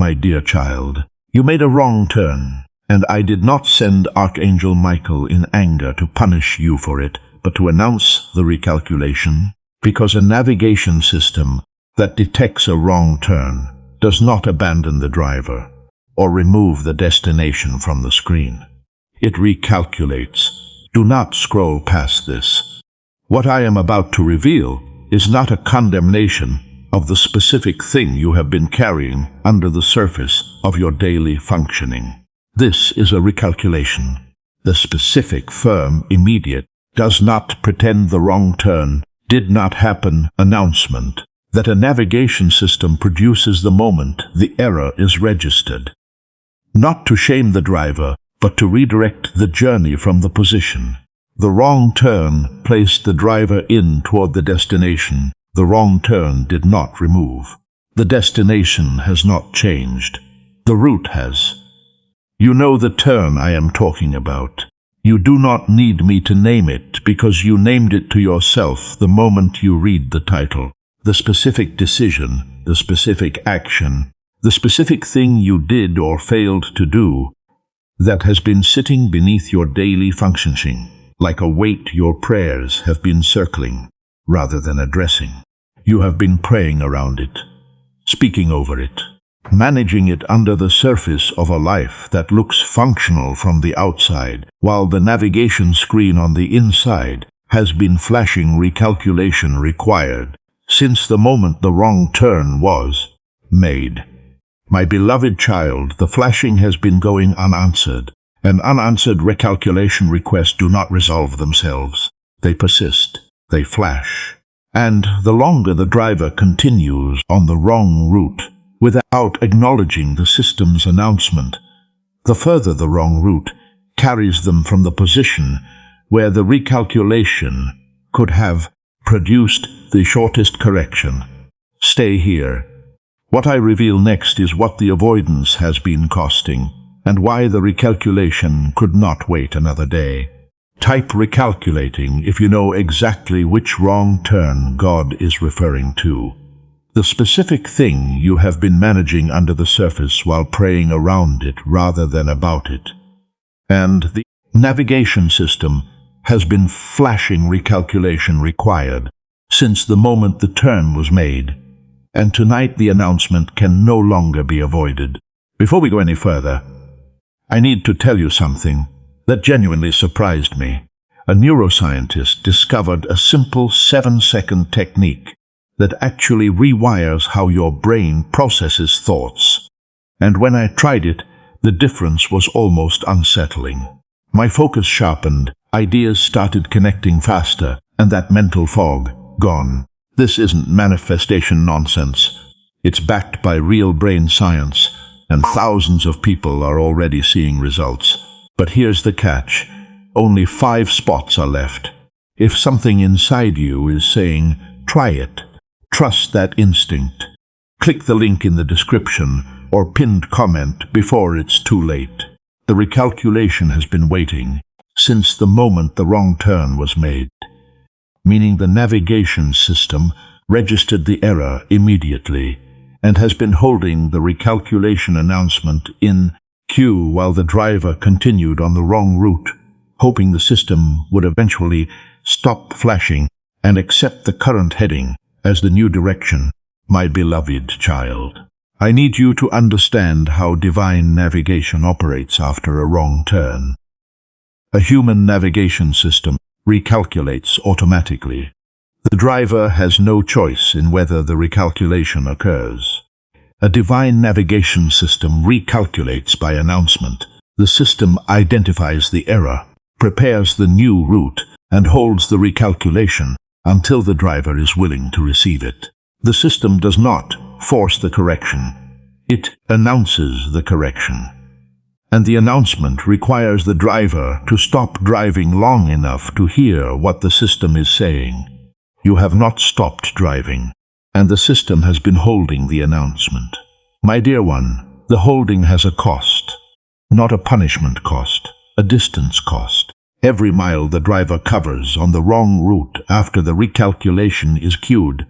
my dear child. You made a wrong turn, and I did not send Archangel Michael in anger to punish you for it, but to announce the recalculation, because a navigation system that detects a wrong turn does not abandon the driver or remove the destination from the screen. It recalculates. Do not scroll past this. What I am about to reveal is not a condemnation of the specific thing you have been carrying under the surface of your daily functioning. This is a recalculation. The specific, firm, immediate, does not pretend the wrong turn, did not happen announcement that a navigation system produces the moment the error is registered. Not to shame the driver, but to redirect the journey from the position. The wrong turn placed the driver in toward the destination. The wrong turn did not remove. The destination has not changed. The route has. You know the turn I am talking about. You do not need me to name it because you named it to yourself the moment you read the title. The specific decision, the specific action, the specific thing you did or failed to do that has been sitting beneath your daily functioning, like a weight your prayers have been circling rather than addressing. You have been praying around it, speaking over it, managing it under the surface of a life that looks functional from the outside, while the navigation screen on the inside has been flashing recalculation required since the moment the wrong turn was made. My beloved child, the flashing has been going unanswered, and unanswered recalculation requests do not resolve themselves. They persist, they flash, and the longer the driver continues on the wrong route without acknowledging the system's announcement, the further the wrong route carries them from the position where the recalculation could have produced the shortest correction. Stay here. What I reveal next is what the avoidance has been costing, and why the recalculation could not wait another day. Type recalculating if you know exactly which wrong turn God is referring to. The specific thing you have been managing under the surface while praying around it rather than about it. And the navigation system has been flashing recalculation required since the moment the turn was made. And tonight the announcement can no longer be avoided. Before we go any further, I need to tell you something that genuinely surprised me. A neuroscientist discovered a simple 7-second technique that actually rewires how your brain processes thoughts. And when I tried it, the difference was almost unsettling. My focus sharpened, ideas started connecting faster, and that mental fog gone. This isn't manifestation nonsense. It's backed by real brain science, and thousands of people are already seeing results. But here's the catch. Only 5 spots are left. If something inside you is saying, try it, trust that instinct. Click the link in the description or pinned comment before it's too late. The recalculation has been waiting since the moment the wrong turn was made, meaning the navigation system registered the error immediately and has been holding the recalculation announcement in queue while the driver continued on the wrong route, hoping the system would eventually stop flashing and accept the current heading as the new direction. My beloved child, I need you to understand how divine navigation operates after a wrong turn. A human navigation system recalculates automatically. The driver has no choice in whether the recalculation occurs. A divine navigation system recalculates by announcement. The system identifies the error, prepares the new route, and holds the recalculation until the driver is willing to receive it. The system does not force the correction. It announces the correction. And the announcement requires the driver to stop driving long enough to hear what the system is saying. You have not stopped driving, and the system has been holding the announcement. My dear one, the holding has a cost, not a punishment cost, a distance cost. Every mile the driver covers on the wrong route after the recalculation is cued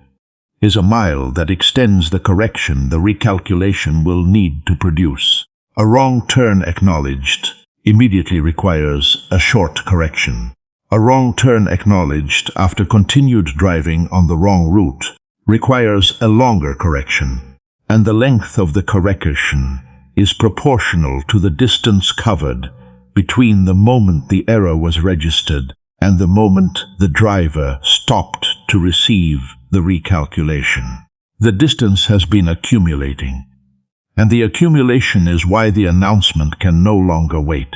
is a mile that extends the correction the recalculation will need to produce. A wrong turn acknowledged immediately requires a short correction. A wrong turn acknowledged after continued driving on the wrong route requires a longer correction, and the length of the correction is proportional to the distance covered between the moment the error was registered and the moment the driver stopped to receive the recalculation. The distance has been accumulating, and the accumulation is why the announcement can no longer wait.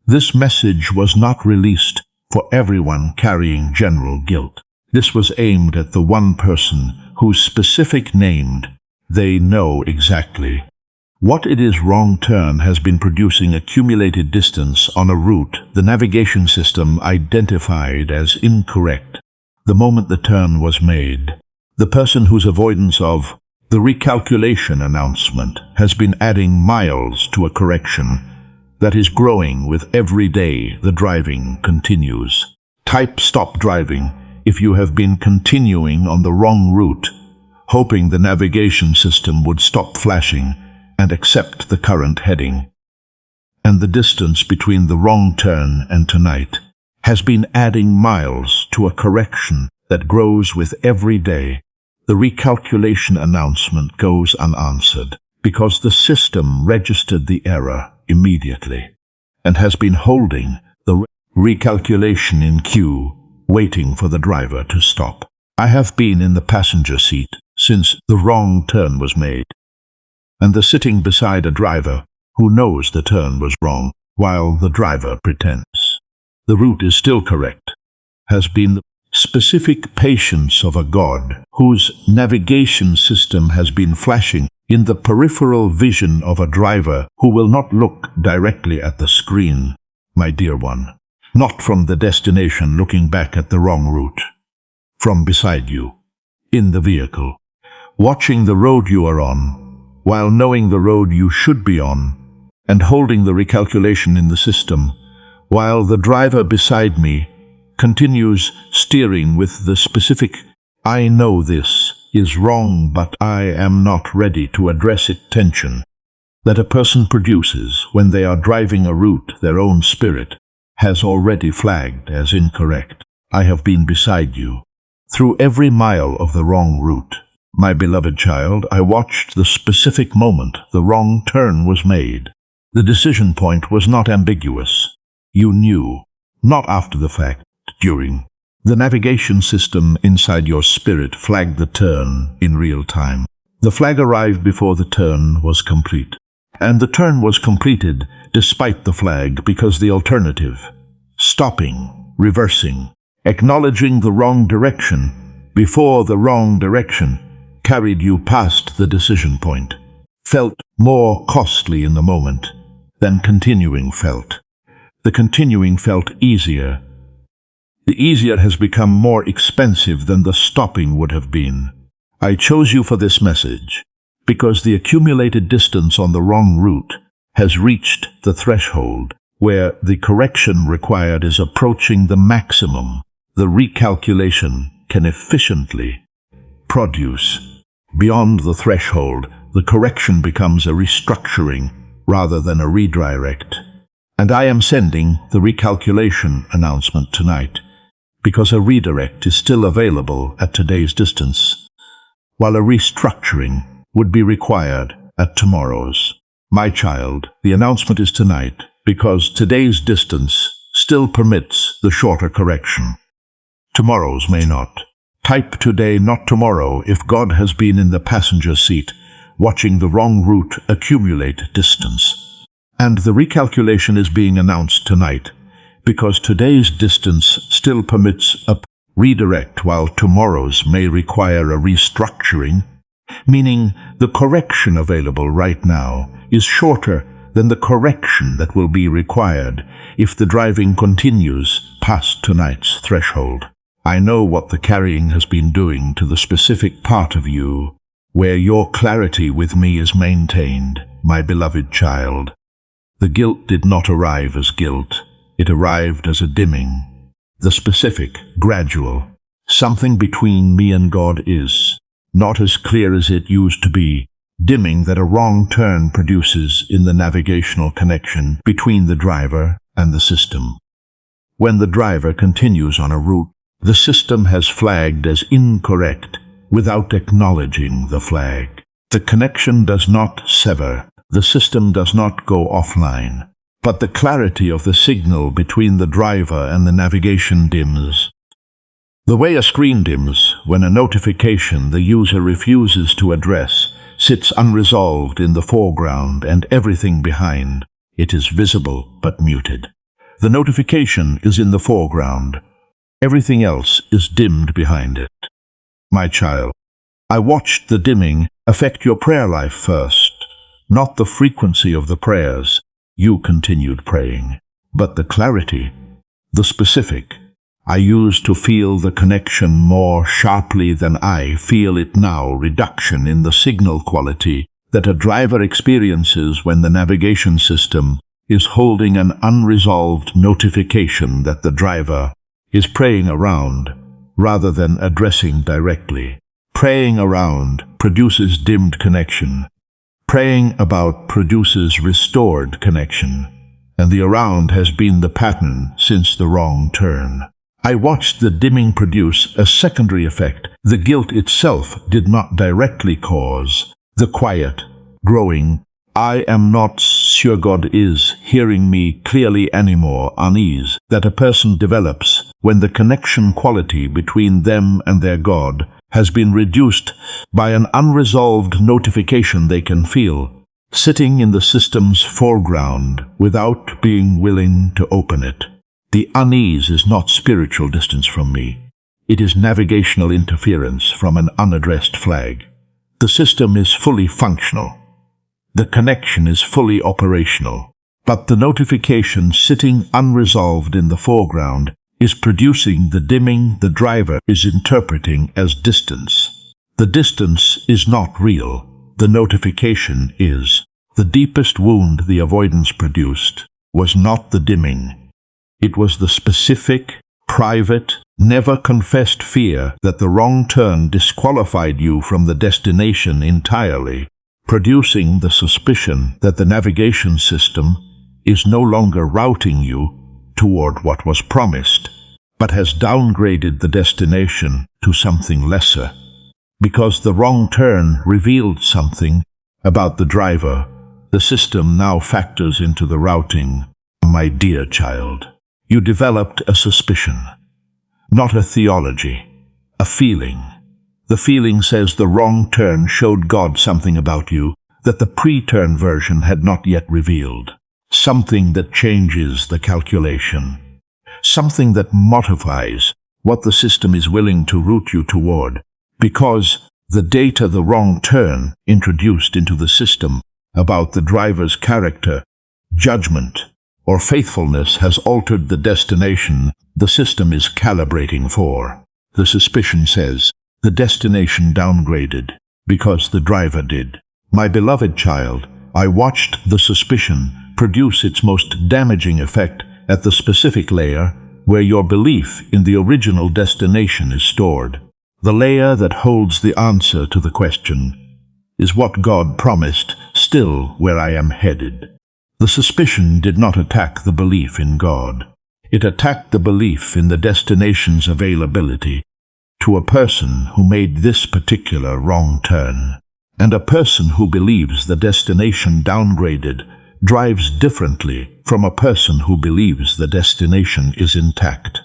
This message was not released for everyone carrying general guilt. This was aimed at the one person whose specific named they know exactly. What it is wrong turn has been producing accumulated distance on a route the navigation system identified as incorrect the moment the turn was made. The person whose avoidance of the recalculation announcement has been adding miles to a correction that is growing with every day the driving continues. Type stop driving if you have been continuing on the wrong route, hoping the navigation system would stop flashing and accept the current heading. And the distance between the wrong turn and tonight has been adding miles to a correction that grows with every day. The recalculation announcement goes unanswered because the system registered the error immediately and has been holding the recalculation in queue, waiting for the driver to stop. I have been in the passenger seat since the wrong turn was made, and the sitting beside a driver who knows the turn was wrong while the driver pretends the route is still correct, has been the specific patience of a God whose navigation system has been flashing in the peripheral vision of a driver who will not look directly at the screen, my dear one, not from the destination looking back at the wrong route, from beside you, in the vehicle, watching the road you are on, while knowing the road you should be on, and holding the recalculation in the system, while the driver beside me continues steering with the specific, I know this is wrong but I am not ready to address it tension that a person produces when they are driving a route their own spirit has already flagged as incorrect. I have been beside you through every mile of the wrong route. My beloved child, I watched the specific moment the wrong turn was made. The decision point was not ambiguous. You knew, not after the fact, during. The navigation system inside your spirit flagged the turn in real time. The flag arrived before the turn was complete. And the turn was completed despite the flag because the alternative, stopping, reversing, acknowledging the wrong direction before the wrong direction, carried you past the decision point, felt more costly in the moment than continuing felt. The continuing felt easier. The easier has become more expensive than the stopping would have been. I chose you for this message because the accumulated distance on the wrong route has reached the threshold where the correction required is approaching the maximum the recalculation can efficiently produce. Beyond the threshold, the correction becomes a restructuring rather than a redirect. And I am sending the recalculation announcement tonight because a redirect is still available at today's distance, while a restructuring would be required at tomorrow's. My child, the announcement is tonight because today's distance still permits the shorter correction. Tomorrow's may not. Type today, not tomorrow, if God has been in the passenger seat watching the wrong route accumulate distance. And the recalculation is being announced tonight because today's distance still permits a redirect while tomorrow's may require a restructuring, meaning the correction available right now is shorter than the correction that will be required if the driving continues past tonight's threshold. I know what the carrying has been doing to the specific part of you where your clarity with me is maintained, my beloved child. The guilt did not arrive as guilt. It arrived as a dimming. The specific, gradual, something between me and God is. not as clear as it used to be, dimming that a wrong turn produces in the navigational connection between the driver and the system. When the driver continues on a route, the system has flagged as incorrect without acknowledging the flag. The connection does not sever, the system does not go offline, but the clarity of the signal between the driver and the navigation dims. The way a screen dims when a notification the user refuses to address sits unresolved in the foreground and everything behind. It is visible but muted. The notification is in the foreground. Everything else is dimmed behind it. My child, I watched the dimming affect your prayer life first, not the frequency of the prayers you continued praying, but the clarity, the specific. I used to feel the connection more sharply than I feel it now, reduction in the signal quality that a driver experiences when the navigation system is holding an unresolved notification that the driver is praying around rather than addressing directly. Praying around produces dimmed connection. Praying about produces restored connection, and the around has been the pattern since the wrong turn. I watched the dimming produce a secondary effect the guilt itself did not directly cause. The quiet, growing, I am not sure God is hearing me clearly anymore unease that a person develops when the connection quality between them and their God has been reduced by an unresolved notification they can feel, sitting in the system's foreground without being willing to open it. The unease is not spiritual distance from me. It is navigational interference from an unaddressed flag. The system is fully functional. The connection is fully operational, but the notification sitting unresolved in the foreground is producing the dimming the driver is interpreting as distance. The distance is not real. The notification is. The deepest wound the avoidance produced was not the dimming. It was the specific, private, never confessed fear that the wrong turn disqualified you from the destination entirely, producing the suspicion that the navigation system is no longer routing you toward what was promised, but has downgraded the destination to something lesser. Because the wrong turn revealed something about the driver, the system now factors into the routing. My dear child, you developed a suspicion, not a theology, a feeling. The feeling says the wrong turn showed God something about you that the pre-turn version had not yet revealed. Something that changes the calculation. Something that modifies what the system is willing to route you toward, because the data the wrong turn introduced into the system about the driver's character, judgment, or faithfulness has altered the destination the system is calibrating for. The suspicion says the destination downgraded because the driver did. My beloved child, I watched the suspicion produce its most damaging effect at the specific layer where your belief in the original destination is stored. The layer that holds the answer to the question, is what God promised still where I am headed? The suspicion did not attack the belief in God. It attacked the belief in the destination's availability to a person who made this particular wrong turn. And a person who believes the destination downgraded drives differently from a person who believes the destination is intact.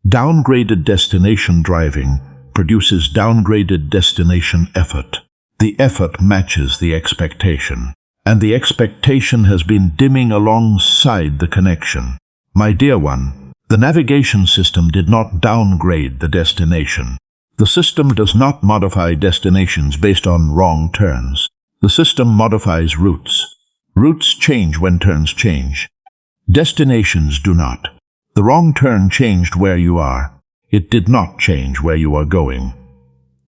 Downgraded destination driving produces downgraded destination effort. The effort matches the expectation, and the expectation has been dimming alongside the connection. My dear one, the navigation system did not downgrade the destination. The system does not modify destinations based on wrong turns. The system modifies routes. Routes change when turns change. Destinations do not. The wrong turn changed where you are. It did not change where you are going.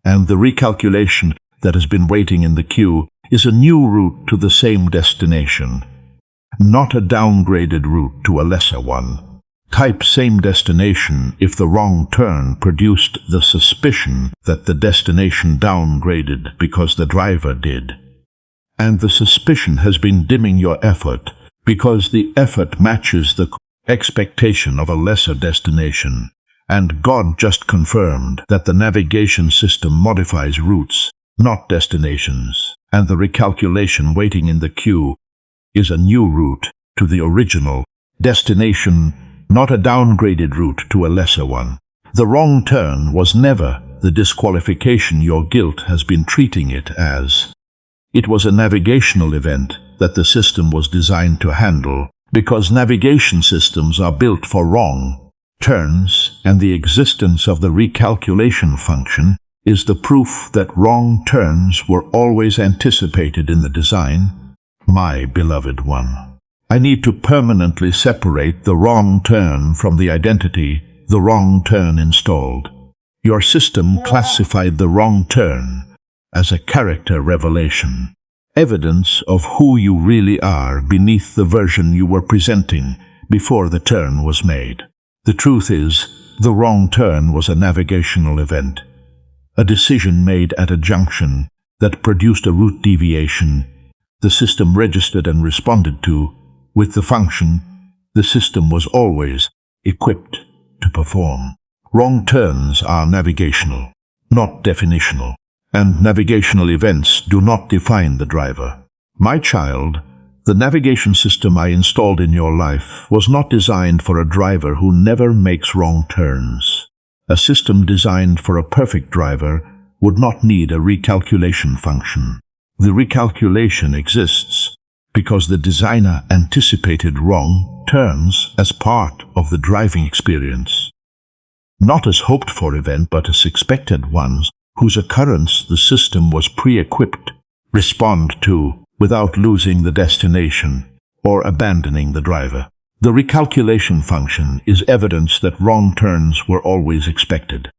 And the recalculation that has been waiting in the queue is a new route to the same destination, not a downgraded route to a lesser one. Type same destination if the wrong turn produced the suspicion that the destination downgraded because the driver did. And the suspicion has been dimming your effort because the effort matches the expectation of a lesser destination. And God just confirmed that the navigation system modifies routes, not destinations, and the recalculation waiting in the queue is a new route to the original destination, not a downgraded route to a lesser one. The wrong turn was never the disqualification your guilt has been treating it as. It was a navigational event that the system was designed to handle, because navigation systems are built for wrong turns, and the existence of the recalculation function is the proof that wrong turns were always anticipated in the design. My beloved one, I need to permanently separate the wrong turn from the identity the wrong turn installed. Your system classified the wrong turn as a character revelation, evidence of who you really are beneath the version you were presenting before the turn was made. The truth is, the wrong turn was a navigational event, a decision made at a junction that produced a route deviation the system registered and responded to with the function the system was always equipped to perform. Wrong turns are navigational, not definitional, and navigational events do not define the driver. My child, the navigation system I installed in your life was not designed for a driver who never makes wrong turns. A system designed for a perfect driver would not need a recalculation function. The recalculation exists because the designer anticipated wrong turns as part of the driving experience. Not as hoped-for event, but as expected ones, whose occurrence the system was pre-equipped respond to without losing the destination or abandoning the driver. The recalculation function is evidence that wrong turns were always expected.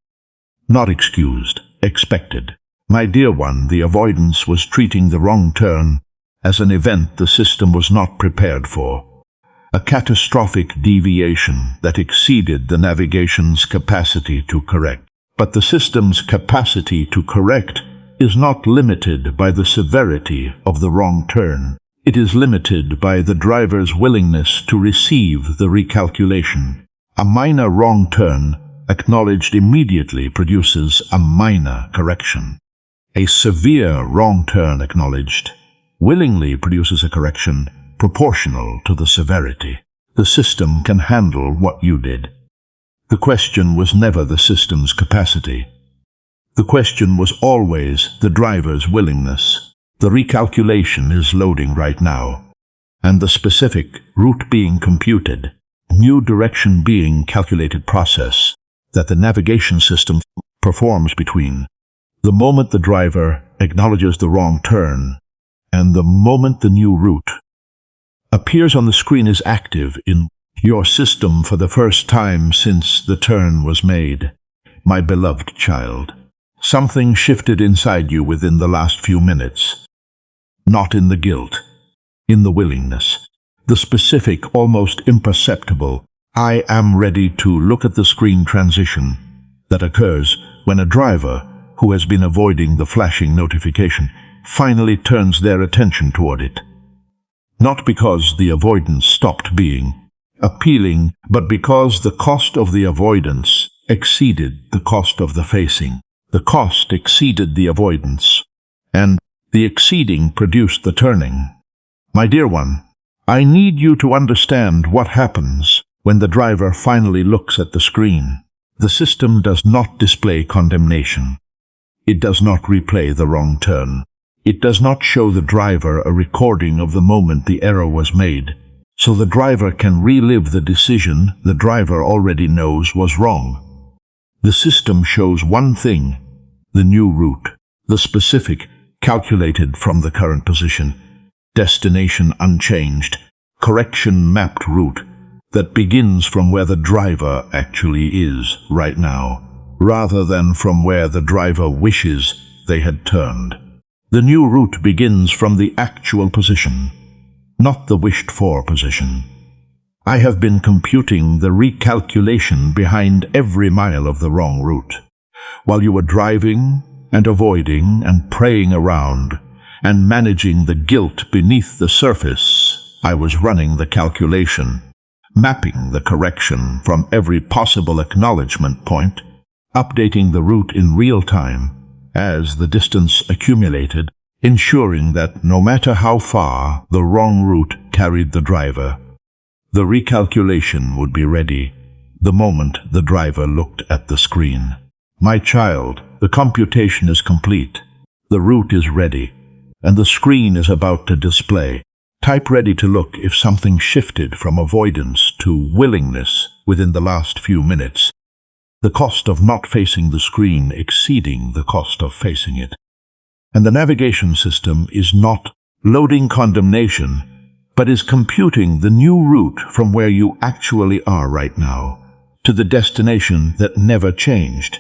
Not excused, expected. My dear one, the avoidance was treating the wrong turn as an event the system was not prepared for. A catastrophic deviation that exceeded the navigation's capacity to correct. But the system's capacity to correct is not limited by the severity of the wrong turn. It is limited by the driver's willingness to receive the recalculation. A minor wrong turn acknowledged immediately produces a minor correction. A severe wrong turn acknowledged willingly produces a correction proportional to the severity. The system can handle what you did. The question was never the system's capacity. The question was always the driver's willingness. The recalculation is loading right now, and the specific route being computed, new direction being calculated process that the navigation system performs between the moment the driver acknowledges the wrong turn and the moment the new route appears on the screen is active in your system for the first time since the turn was made. My beloved child, something shifted inside you within the last few minutes. Not in the guilt, in the willingness. The specific, almost imperceptible, I am ready to look at the screen transition that occurs when a driver who has been avoiding the flashing notification finally turns their attention toward it. Not because the avoidance stopped being appealing, but because the cost of the avoidance exceeded the cost of the facing. The cost exceeded the avoidance, and the exceeding produced the turning. My dear one, I need you to understand what happens when the driver finally looks at the screen. The system does not display condemnation. It does not replay the wrong turn. It does not show the driver a recording of the moment the error was made, so the driver can relive the decision the driver already knows was wrong. The system shows one thing, the new route, the specific, calculated from the current position, destination unchanged, correction mapped route that begins from where the driver actually is right now, rather than from where the driver wishes they had turned. The new route begins from the actual position, not the wished-for position. I have been computing the recalculation behind every mile of the wrong route. While you were driving and avoiding and praying around and managing the guilt beneath the surface, I was running the calculation, mapping the correction from every possible acknowledgement point, updating the route in real time as the distance accumulated, ensuring that no matter how far the wrong route carried the driver, the recalculation would be ready the moment the driver looked at the screen. My child, the computation is complete, the route is ready, and the screen is about to display. Type ready to look if something shifted from avoidance to willingness within the last few minutes, the cost of not facing the screen exceeding the cost of facing it. And the navigation system is not loading condemnation, but is computing the new route from where you actually are right now to the destination that never changed,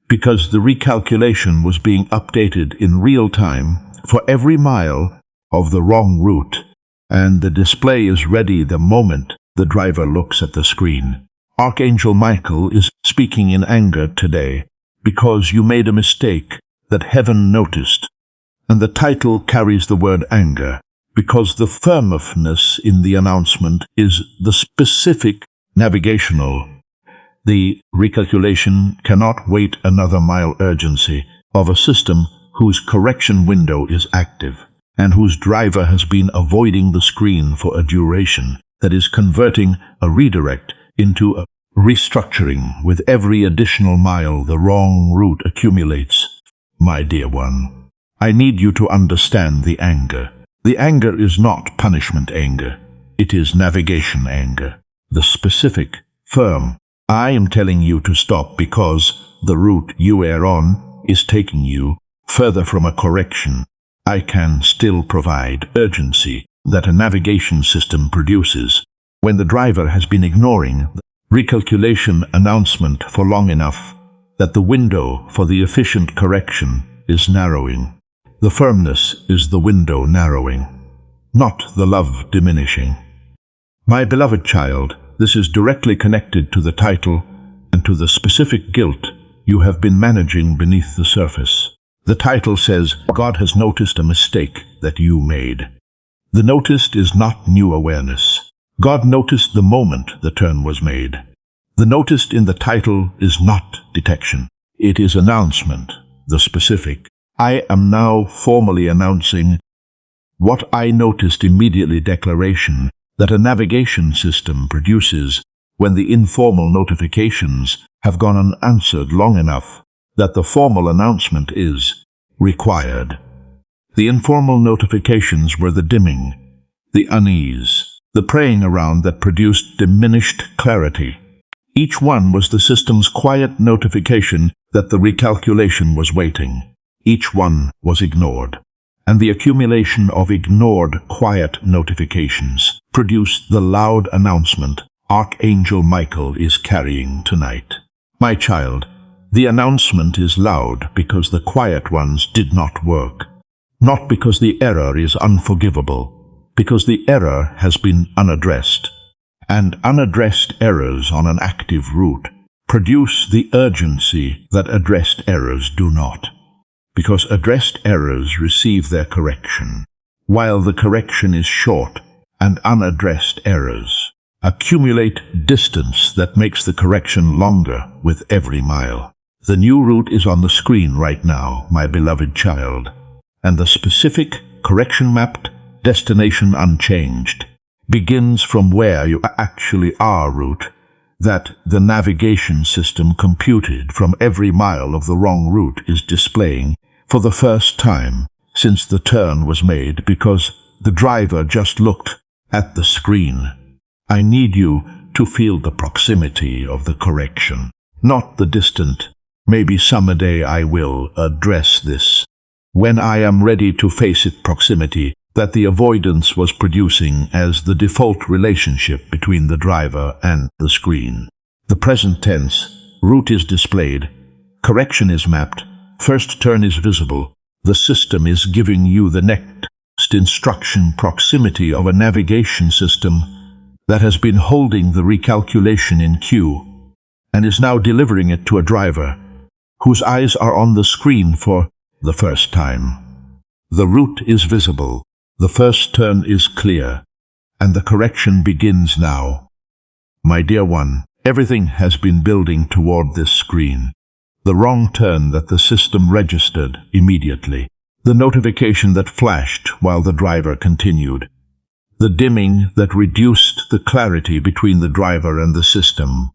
because the recalculation was being updated in real time for every mile of the wrong route, and the display is ready the moment the driver looks at the screen. Archangel Michael is speaking in anger today because you made a mistake that heaven noticed, and the title carries the word anger because the firmness in the announcement is the specific navigational. The recalculation cannot wait another mile urgency of a system whose correction window is active and whose driver has been avoiding the screen for a duration that is converting a redirect into a restructuring with every additional mile the wrong route accumulates. My dear one, I need you to understand the anger. The anger is not punishment anger. It is navigation anger. The specific, firm, I am telling you to stop because the route you are on is taking you further from a correction. I can still provide urgency that a navigation system produces when the driver has been ignoring the recalculation announcement for long enough that the window for the efficient correction is narrowing. The firmness is the window narrowing, not the love diminishing. My beloved child, this is directly connected to the title and to the specific guilt you have been managing beneath the surface. The title says, God has noticed a mistake that you made. The noticed is not new awareness. God noticed the moment the turn was made. The noticed in the title is not detection. It is announcement, the specific. I am now formally announcing what I noticed immediately declaration that a navigation system produces when the informal notifications have gone unanswered long enough that the formal announcement is required. The informal notifications were the dimming, the unease, the praying around that produced diminished clarity. Each one was the system's quiet notification that the recalculation was waiting. Each one was ignored, and the accumulation of ignored quiet notifications produced the loud announcement Archangel Michael is carrying tonight. My child, the announcement is loud because the quiet ones did not work, not because the error is unforgivable, because the error has been unaddressed. And unaddressed errors on an active route produce the urgency that addressed errors do not, because addressed errors receive their correction, while the correction is short, and unaddressed errors accumulate distance that makes the correction longer with every mile. The new route is on the screen right now, my beloved child, and the specific, correction-mapped, destination unchanged, begins from where you actually are route, that the navigation system computed from every mile of the wrong route is displaying for the first time since the turn was made because the driver just looked at the screen. I need you to feel the proximity of the correction, not the distant. Maybe some day I will address this, when I am ready to face it proximity that the avoidance was producing as the default relationship between the driver and the screen. The present tense, route is displayed, correction is mapped, first turn is visible, the system is giving you the next instruction proximity of a navigation system that has been holding the recalculation in queue and is now delivering it to a driver whose eyes are on the screen for the first time. The route is visible, the first turn is clear, and the correction begins now. My dear one, everything has been building toward this screen. The wrong turn that the system registered immediately, the notification that flashed while the driver continued, the dimming that reduced the clarity between the driver and the system,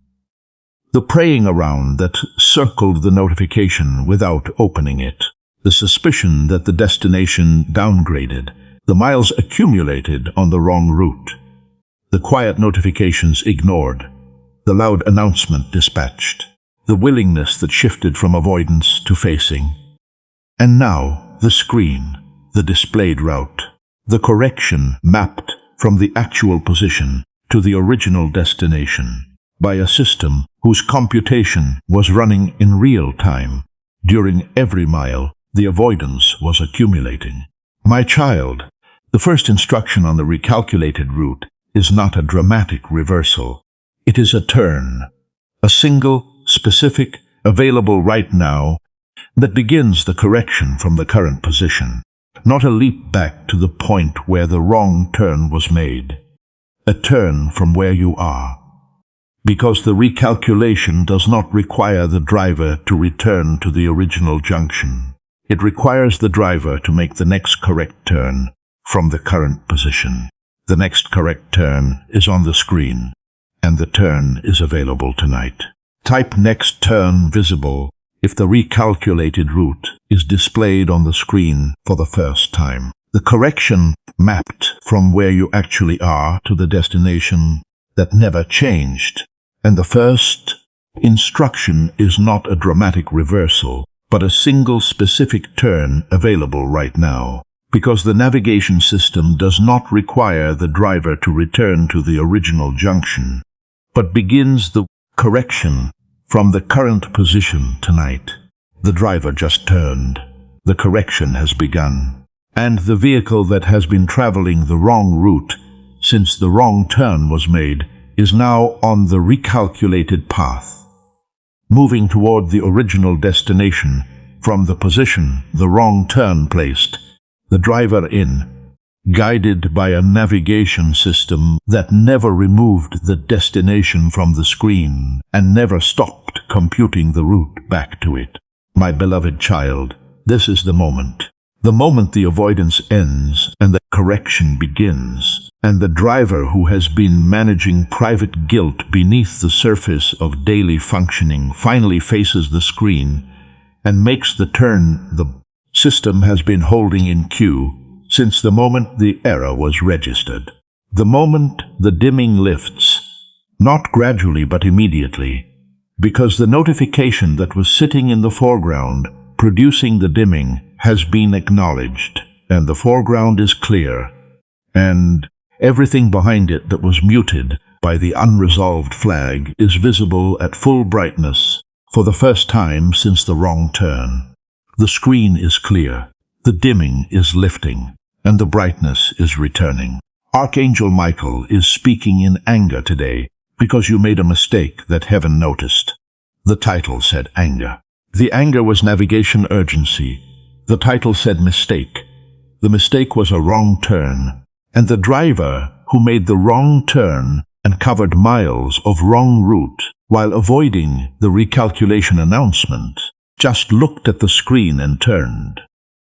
the praying around that circled the notification without opening it, the suspicion that the destination downgraded, the miles accumulated on the wrong route, the quiet notifications ignored, the loud announcement dispatched, the willingness that shifted from avoidance to facing. And now, the screen, the displayed route, the correction mapped from the actual position to the original destination by a system whose computation was running in real time. During every mile, the avoidance was accumulating. My child, the first instruction on the recalculated route is not a dramatic reversal. It is a turn, a single, specific, available right now, that begins the correction from the current position, not a leap back to the point where the wrong turn was made. A turn from where you are. Because the recalculation does not require the driver to return to the original junction. It requires the driver to make the next correct turn from the current position. The next correct turn is on the screen, and the turn is available tonight. Type next turn visible if the recalculated route is displayed on the screen for the first time. The correction mapped from where you actually are to the destination that never changed. And the first instruction is not a dramatic reversal, but a single specific turn available right now. Because the navigation system does not require the driver to return to the original junction, but begins the correction from the current position tonight. The driver just turned. The correction has begun. And the vehicle that has been traveling the wrong route since the wrong turn was made is now on the recalculated path, moving toward the original destination from the position the wrong turn placed the driver in, guided by a navigation system that never removed the destination from the screen and never stopped computing the route back to it. My beloved child, this is the moment. The moment the avoidance ends and the correction begins, and the driver who has been managing private guilt beneath the surface of daily functioning finally faces the screen and makes the turn the system has been holding in queue since the moment the error was registered. The moment the dimming lifts, not gradually but immediately, because the notification that was sitting in the foreground producing the dimming has been acknowledged, and the foreground is clear, and everything behind it that was muted by the unresolved flag is visible at full brightness for the first time since the wrong turn. The screen is clear, the dimming is lifting, and the brightness is returning. Archangel Michael is speaking in anger today because you made a mistake that heaven noticed. The title said anger. The anger was navigation urgency. The title said mistake. The mistake was a wrong turn, and the driver who made the wrong turn and covered miles of wrong route while avoiding the recalculation announcement just looked at the screen and turned.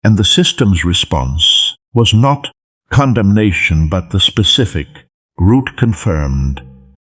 And the system's response was not condemnation but the specific, route confirmed,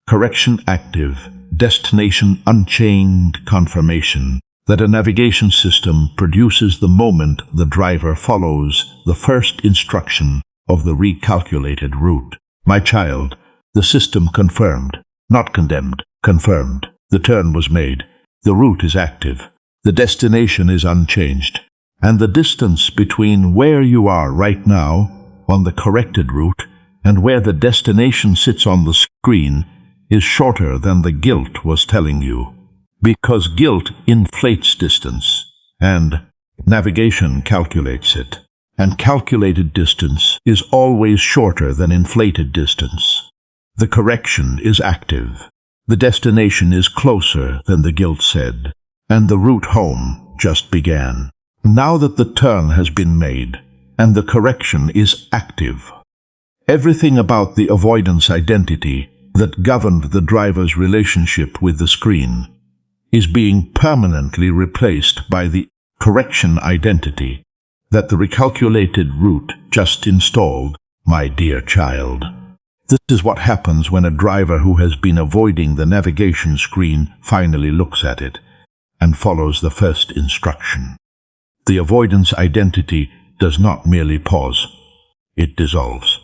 correction active, destination unchained confirmation that a navigation system produces the moment the driver follows the first instruction of the recalculated route. My child, the system confirmed, not condemned, confirmed. The turn was made. The route is active. The destination is unchanged. And the distance between where you are right now on the corrected route and where the destination sits on the screen is shorter than the guilt was telling you. Because guilt inflates distance, and navigation calculates it. And calculated distance is always shorter than inflated distance. The correction is active. The destination is closer than the guilt said, and the route home just began. Now that the turn has been made, and the correction is active, everything about the avoidance identity that governed the driver's relationship with the screen is being permanently replaced by the correction identity that the recalculated route just installed. My dear child, this is what happens when a driver who has been avoiding the navigation screen finally looks at it and follows the first instruction. The avoidance identity does not merely pause, it dissolves.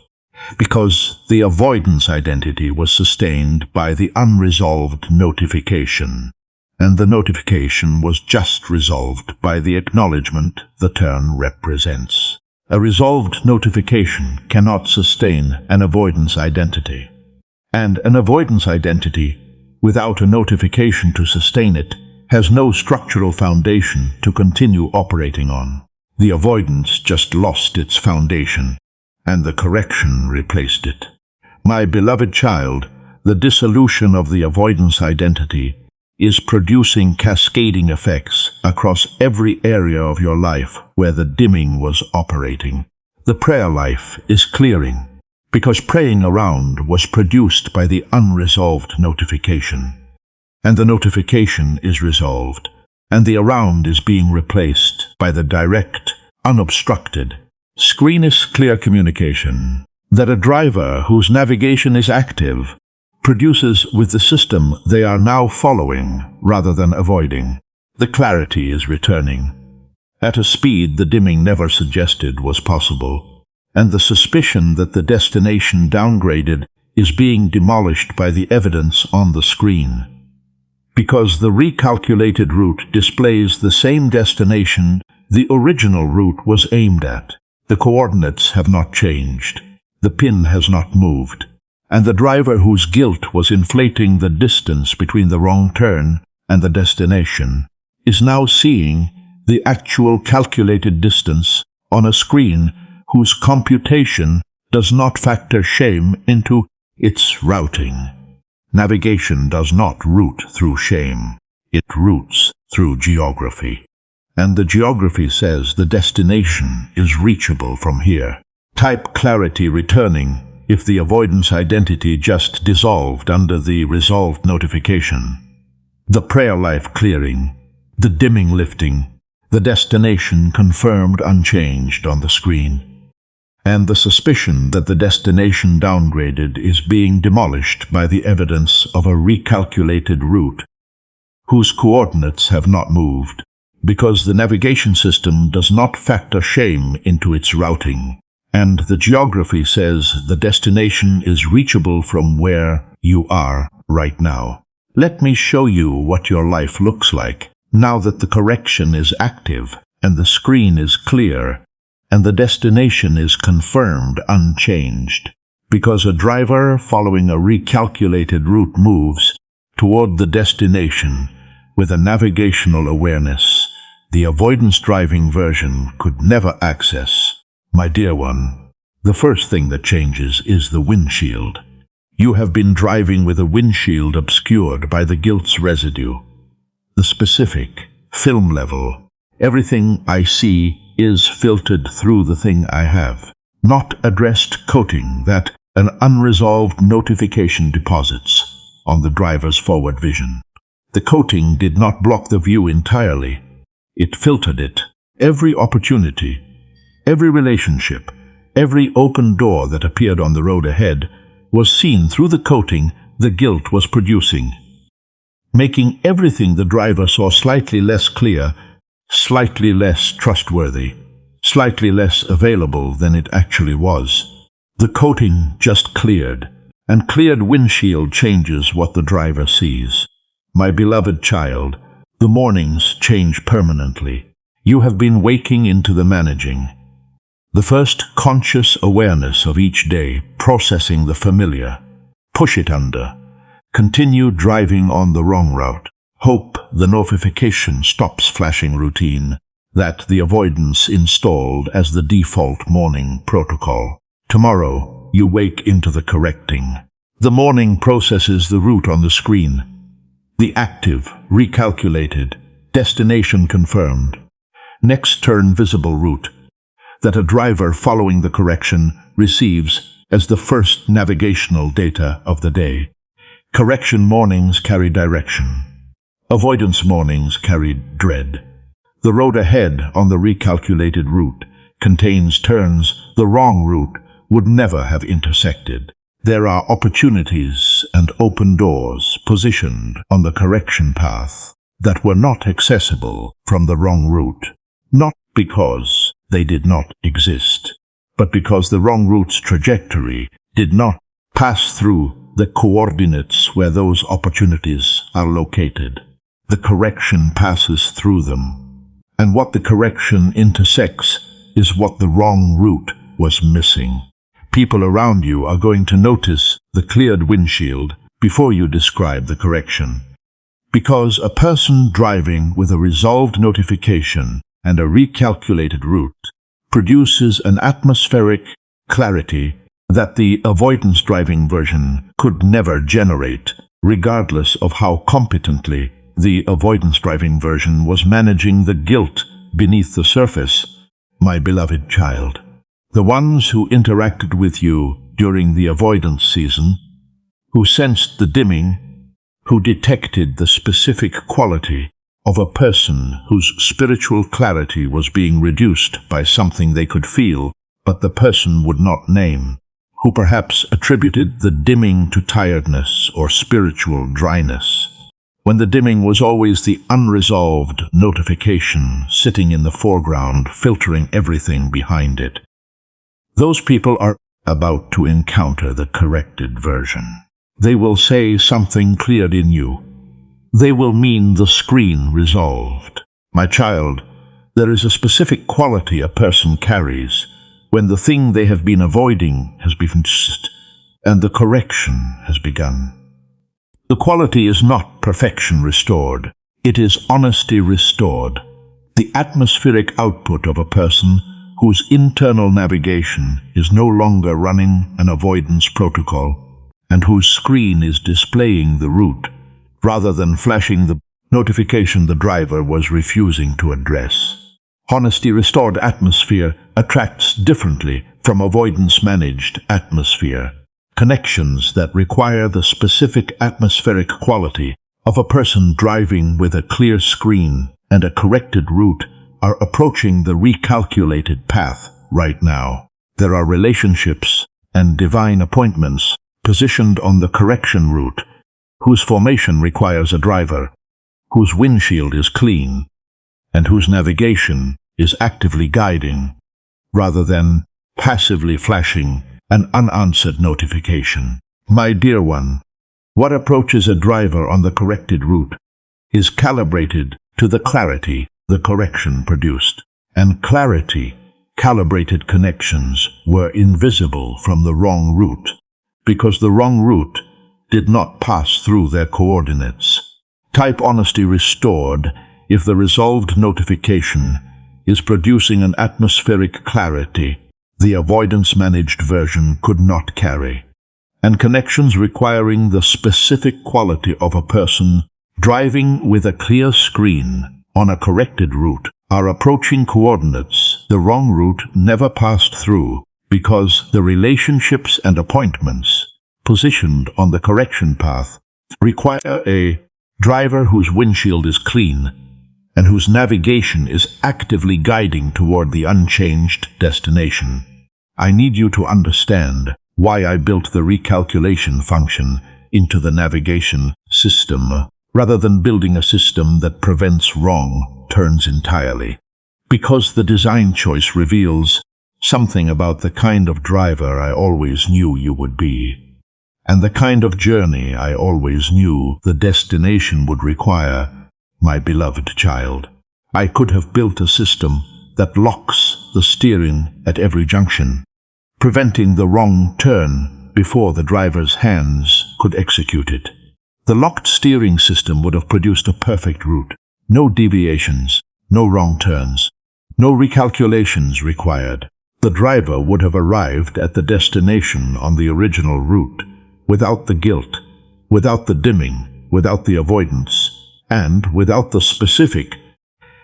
Because the avoidance identity was sustained by the unresolved notification, and the notification was just resolved by the acknowledgement the turn represents. A resolved notification cannot sustain an avoidance identity, and an avoidance identity, without a notification to sustain it, has no structural foundation to continue operating on. The avoidance just lost its foundation, and the correction replaced it. My beloved child, the dissolution of the avoidance identity is producing cascading effects across every area of your life where the dimming was operating. The prayer life is clearing, because praying around was produced by the unresolved notification. And the notification is resolved, and the around is being replaced by the direct, unobstructed, screen-less clear communication that a driver whose navigation is active produces with the system they are now following rather than avoiding. The clarity is returning at a speed the dimming never suggested was possible, and the suspicion that the destination downgraded is being demolished by the evidence on the screen. Because the recalculated route displays the same destination the original route was aimed at. The coordinates have not changed, the pin has not moved, and the driver whose guilt was inflating the distance between the wrong turn and the destination is now seeing the actual calculated distance on a screen whose computation does not factor shame into its routing. Navigation does not route through shame, it routes through geography. And the geography says the destination is reachable from here. Type clarity returning if the avoidance identity just dissolved under the resolved notification. The prayer life clearing, the dimming lifting, the destination confirmed unchanged on the screen. And the suspicion that the destination downgraded is being demolished by the evidence of a recalculated route whose coordinates have not moved, because the navigation system does not factor shame into its routing, and the geography says the destination is reachable from where you are right now. Let me show you what your life looks like now that the correction is active and the screen is clear and the destination is confirmed unchanged, because a driver following a recalculated route moves toward the destination with a navigational awareness the avoidance driving version could never access. My dear one, the first thing that changes is the windshield. You have been driving with a windshield obscured by the guilt's residue. The specific, film level, everything I see is filtered through the thing I have, not addressed coating that an unresolved notification deposits on the driver's forward vision. The coating did not block the view entirely. It filtered it. Every opportunity, every relationship, every open door that appeared on the road ahead was seen through the coating the guilt was producing, making everything the driver saw slightly less clear, slightly less trustworthy, slightly less available than it actually was. The coating just cleared, and cleared windshield changes what the driver sees. My beloved child, the mornings change permanently. You have been waking into the managing. The first conscious awareness of each day, processing the familiar. Push it under. Continue driving on the wrong route. Hope the notification stops flashing routine, that the avoidance installed as the default morning protocol. Tomorrow, you wake into the correcting. The morning processes the route on the screen. The active, recalculated, destination confirmed. Next turn visible route that a driver following the correction receives as the first navigational data of the day. Correction mornings carry direction. Avoidance mornings carry dread. The road ahead on the recalculated route contains turns the wrong route would never have intersected. There are opportunities and open doors positioned on the correction path that were not accessible from the wrong route, not because they did not exist, but because the wrong route's trajectory did not pass through the coordinates where those opportunities are located. The correction passes through them, and what the correction intersects is what the wrong route was missing. People around you are going to notice the cleared windshield before you describe the correction. Because a person driving with a resolved notification and a recalculated route produces an atmospheric clarity that the avoidance driving version could never generate, regardless of how competently the avoidance driving version was managing the guilt beneath the surface. My beloved child, the ones who interacted with you during the avoidance season, who sensed the dimming, who detected the specific quality of a person whose spiritual clarity was being reduced by something they could feel, but the person would not name, who perhaps attributed the dimming to tiredness or spiritual dryness, when the dimming was always the unresolved notification sitting in the foreground, filtering everything behind it. Those people are about to encounter the corrected version. They will say something cleared in you. They will mean the screen resolved. My child, there is a specific quality a person carries when the thing they have been avoiding has been fixed and the correction has begun. The quality is not perfection restored. It is honesty restored. The atmospheric output of a person whose internal navigation is no longer running an avoidance protocol and whose screen is displaying the route rather than flashing the notification the driver was refusing to address. Honesty restored atmosphere attracts differently from avoidance managed atmosphere. Connections that require the specific atmospheric quality of a person driving with a clear screen and a corrected route are approaching the recalculated path right now. There are relationships and divine appointments positioned on the correction route, whose formation requires a driver, whose windshield is clean, and whose navigation is actively guiding, rather than passively flashing an unanswered notification. My dear one, what approaches a driver on the corrected route is calibrated to the clarity the correction produced, and clarity, calibrated connections were invisible from the wrong route, because the wrong route did not pass through their coordinates. Type honesty restored if the resolved notification is producing an atmospheric clarity the avoidance managed version could not carry, and connections requiring the specific quality of a person driving with a clear screen on a corrected route are approaching coordinates the wrong route never passed through, because the relationships and appointments positioned on the correction path require a driver whose windshield is clean and whose navigation is actively guiding toward the unchanged destination. I need you to understand why I built the recalculation function into the navigation system, rather than building a system that prevents wrong turns entirely. Because the design choice reveals something about the kind of driver I always knew you would be, and the kind of journey I always knew the destination would require, my beloved child. I could have built a system that locks the steering at every junction, preventing the wrong turn before the driver's hands could execute it. The locked steering system would have produced a perfect route. No deviations, no wrong turns, no recalculations required. The driver would have arrived at the destination on the original route without the guilt, without the dimming, without the avoidance, and without the specific.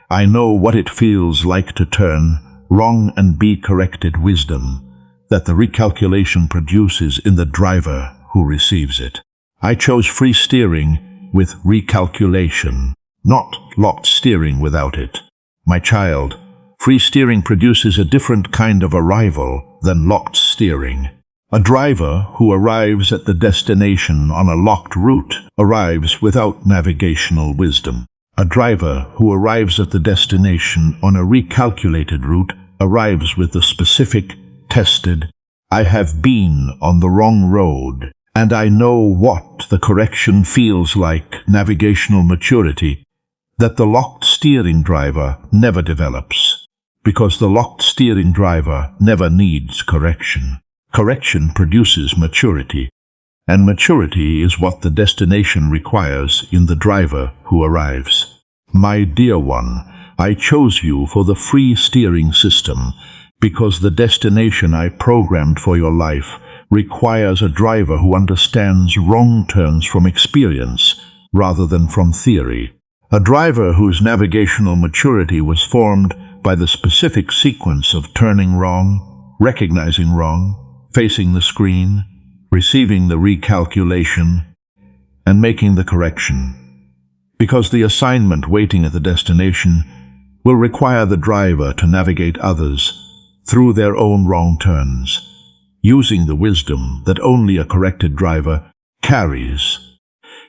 I know what it feels like to turn wrong and be corrected wisdom that the recalculation produces in the driver who receives it. I chose free steering with recalculation, not locked steering without it. My child, free steering produces a different kind of arrival than locked steering. A driver who arrives at the destination on a locked route arrives without navigational wisdom. A driver who arrives at the destination on a recalculated route arrives with the specific, tested, I have been on the wrong road, and I know what the correction feels like, navigational maturity, that the locked steering driver never develops, because the locked steering driver never needs correction. Correction produces maturity, and maturity is what the destination requires in the driver who arrives. My dear one, I chose you for the free steering system because the destination I programmed for your life requires a driver who understands wrong turns from experience rather than from theory. A driver whose navigational maturity was formed by the specific sequence of turning wrong, recognizing wrong, facing the screen, receiving the recalculation, and making the correction. Because the assignment waiting at the destination will require the driver to navigate others through their own wrong turns, using the wisdom that only a corrected driver carries.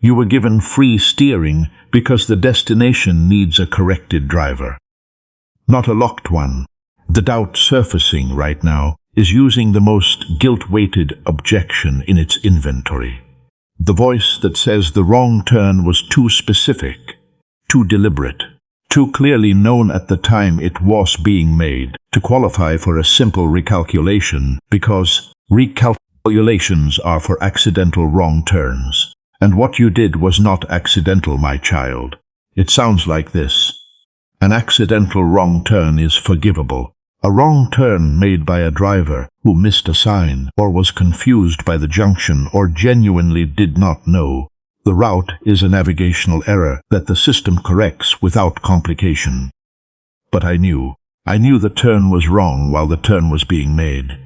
You were given free steering because the destination needs a corrected driver, not a locked one. The doubt surfacing right now is using the most guilt-weighted objection in its inventory. The voice that says the wrong turn was too specific, too deliberate, too clearly known at the time it was being made to qualify for a simple recalculation, because recalculations are for accidental wrong turns. And what you did was not accidental, my child. It sounds like this. An accidental wrong turn is forgivable. A wrong turn made by a driver who missed a sign or was confused by the junction or genuinely did not know the route is a navigational error that the system corrects without complication. But I knew the turn was wrong while the turn was being made.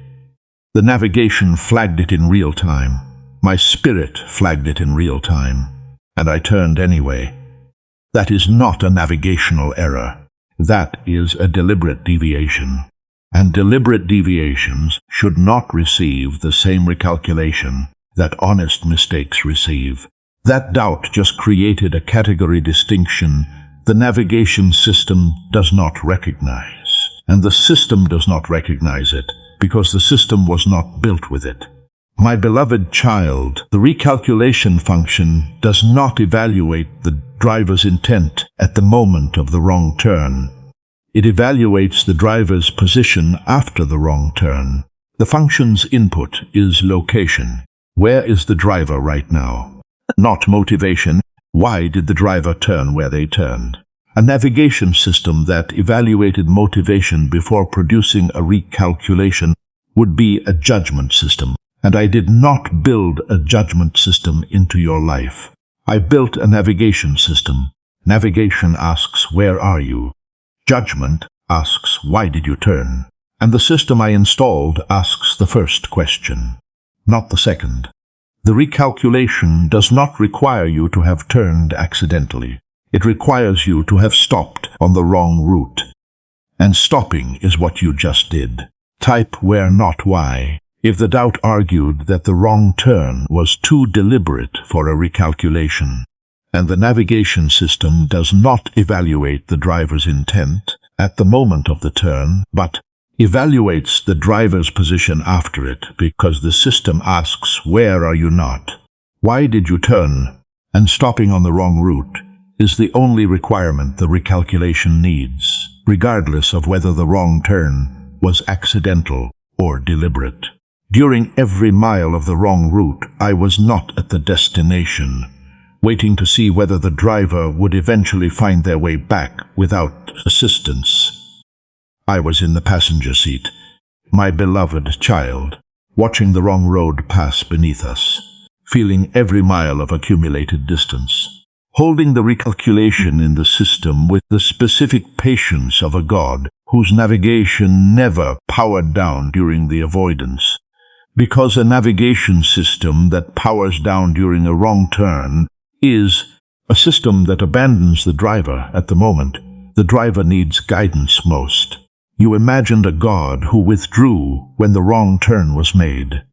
The navigation flagged it in real time. My spirit flagged it in real time, and I turned anyway. That is not a navigational error. That is a deliberate deviation. And deliberate deviations should not receive the same recalculation that honest mistakes receive. That doubt just created a category distinction the navigation system does not recognize. And the system does not recognize it because the system was not built with it. My beloved child, the recalculation function does not evaluate the driver's intent at the moment of the wrong turn. It evaluates the driver's position after the wrong turn. The function's input is location. Where is the driver right now? Not motivation. Why did the driver turn where they turned? A navigation system that evaluated motivation before producing a recalculation would be a judgment system. And I did not build a judgment system into your life. I built a navigation system. Navigation asks, where are you? Judgment asks, why did you turn? And the system I installed asks the first question, not the second. The recalculation does not require you to have turned accidentally. It requires you to have stopped on the wrong route. And stopping is what you just did. Type where, not why. If the doubt argued that the wrong turn was too deliberate for a recalculation, and the navigation system does not evaluate the driver's intent at the moment of the turn, but evaluates the driver's position after it because the system asks, where are you not? Why did you turn? And stopping on the wrong route is the only requirement the recalculation needs, regardless of whether the wrong turn was accidental or deliberate. During every mile of the wrong route, I was not at the destination, waiting to see whether the driver would eventually find their way back without assistance. I was in the passenger seat, my beloved child, watching the wrong road pass beneath us, feeling every mile of accumulated distance, holding the recalculation in the system with the specific patience of a god whose navigation never powered down during the avoidance. Because a navigation system that powers down during a wrong turn is a system that abandons the driver at the moment the driver needs guidance most. You imagined a god who withdrew when the wrong turn was made,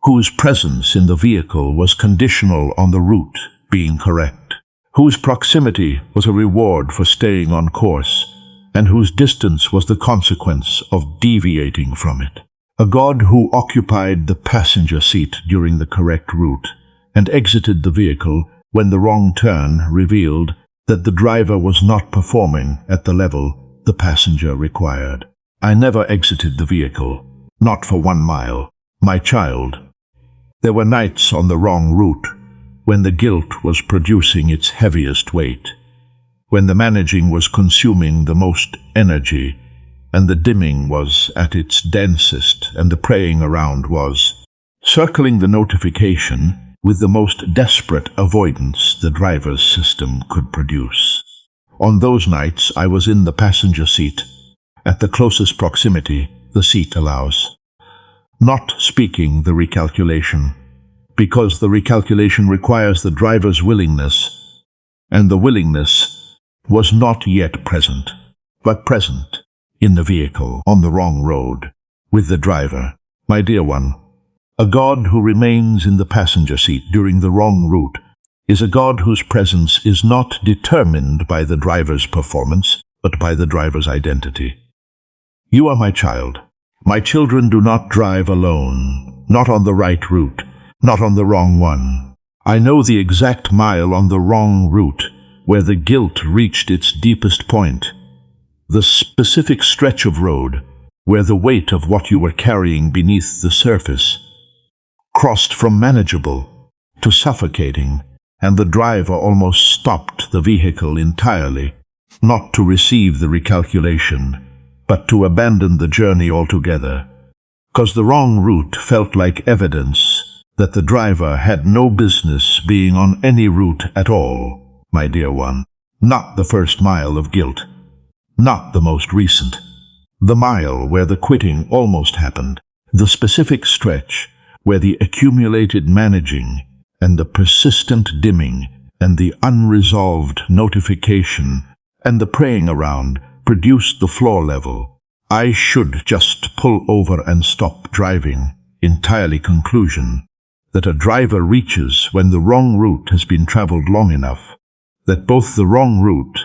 whose presence in the vehicle was conditional on the route being correct, whose proximity was a reward for staying on course, and whose distance was the consequence of deviating from it. A god who occupied the passenger seat during the correct route and exited the vehicle when the wrong turn revealed that the driver was not performing at the level the passenger required. I never exited the vehicle, not for 1 mile, my child. There were nights on the wrong route when the guilt was producing its heaviest weight, when the managing was consuming the most energy, and the dimming was at its densest, and the praying around was circling the notification with the most desperate avoidance the driver's system could produce. On those nights I was in the passenger seat, at the closest proximity the seat allows, not speaking the recalculation, because the recalculation requires the driver's willingness, and the willingness was not yet present, but present in the vehicle on the wrong road with the driver. My dear one, a god who remains in the passenger seat during the wrong route is a god whose presence is not determined by the driver's performance, but by the driver's identity. You are my child. My children do not drive alone, not on the right route, not on the wrong one. I know the exact mile on the wrong route where the guilt reached its deepest point, the specific stretch of road where the weight of what you were carrying beneath the surface crossed from manageable to suffocating, and the driver almost stopped the vehicle entirely, not to receive the recalculation, but to abandon the journey altogether, because the wrong route felt like evidence that the driver had no business being on any route at all, my dear one. Not the first mile of guilt, not the most recent, the mile where the quitting almost happened, the specific stretch where the accumulated managing and the persistent dimming and the unresolved notification and the praying around produced the floor level. I should just pull over and stop driving. Entirely conclusion that a driver reaches when the wrong route has been traveled long enough, that both the wrong route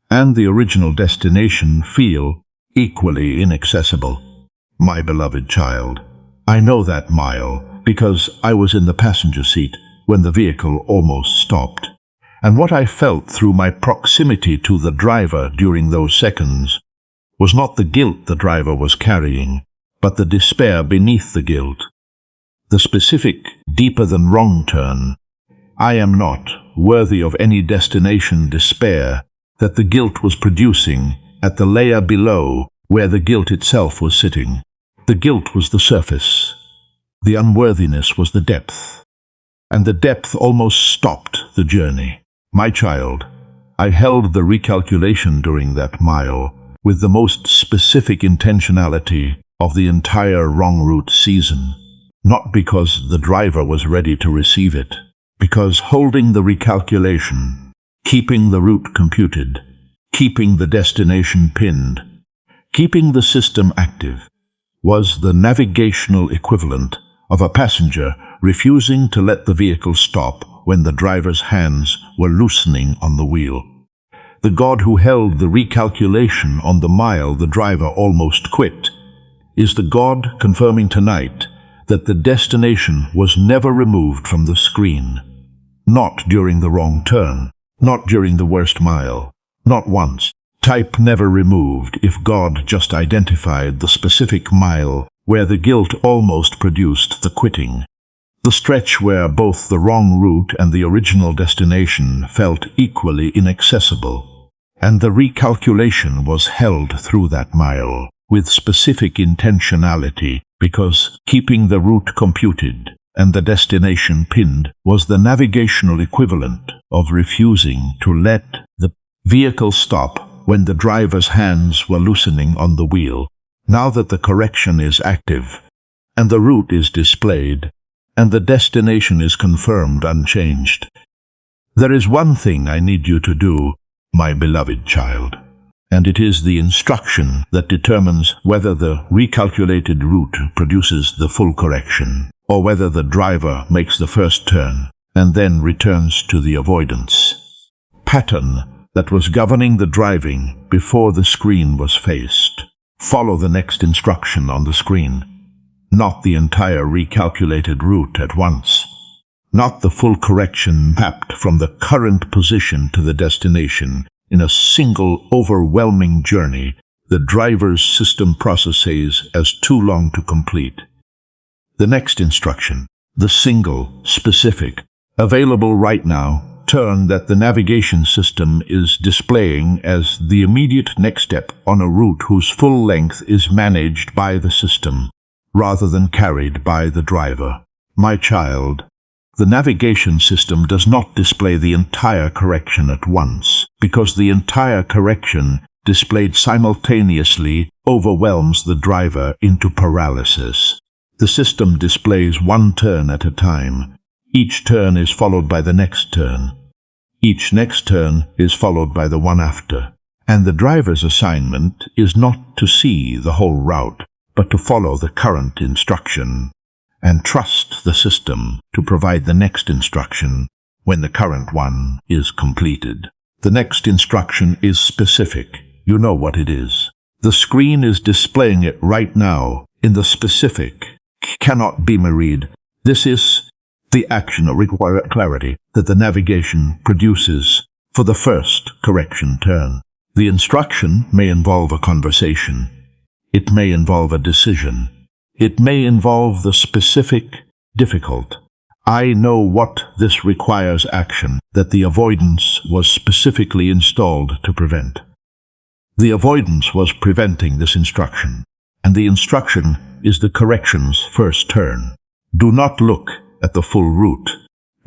and the original destination feel equally inaccessible. My beloved child, I know that mile because I was in the passenger seat when the vehicle almost stopped. And what I felt through my proximity to the driver during those seconds was not the guilt the driver was carrying, but the despair beneath the guilt. The specific, deeper than wrong turn, I am not worthy of any destination despair that the guilt was producing at the layer below where the guilt itself was sitting. The guilt was the surface. The unworthiness was the depth. And the depth almost stopped the journey. My child, I held the recalculation during that mile with the most specific intentionality of the entire wrong route season, not because the driver was ready to receive it, because holding the recalculation, keeping the route computed, keeping the destination pinned, keeping the system active, was the navigational equivalent of a passenger refusing to let the vehicle stop when the driver's hands were loosening on the wheel. The God who held the recalculation on the mile the driver almost quit is the God confirming tonight that the destination was never removed from the screen. Not during the wrong turn, not during the worst mile, not once. Type never removed if God just identified the specific mile where the guilt almost produced the quitting. The stretch where both the wrong route and the original destination felt equally inaccessible. And the recalculation was held through that mile with specific intentionality, because keeping the route computed and the destination pinned was the navigational equivalent of refusing to let the vehicle stop when the driver's hands were loosening on the wheel. Now that the correction is active, and the route is displayed, and the destination is confirmed unchanged, there is one thing I need you to do, my beloved child, and it is the instruction that determines whether the recalculated route produces the full correction, or whether the driver makes the first turn and then returns to the avoidance pattern that was governing the driving before the screen was faced. Follow the next instruction on the screen, not the entire recalculated route at once, not the full correction mapped from the current position to the destination in a single overwhelming journey the driver's system processes as too long to complete. The next instruction, the single, specific, available right now, turn that the navigation system is displaying as the immediate next step on a route whose full length is managed by the system, rather than carried by the driver. My child, the navigation system does not display the entire correction at once, because the entire correction displayed simultaneously overwhelms the driver into paralysis. The system displays one turn at a time. Each turn is followed by the next turn. Each next turn is followed by the one after. And the driver's assignment is not to see the whole route, but to follow the current instruction and trust the system to provide the next instruction when the current one is completed. The next instruction is specific. You know what it is. The screen is displaying it right now in the specific. Cannot be married. This is the action or require clarity that the navigation produces for the first correction turn. The instruction may involve a conversation. It may involve a decision. It may involve the specific, difficult. I know what this requires action that the avoidance was specifically installed to prevent. The avoidance was preventing this instruction, and the instruction is the correction's first turn. Do not look at the full route.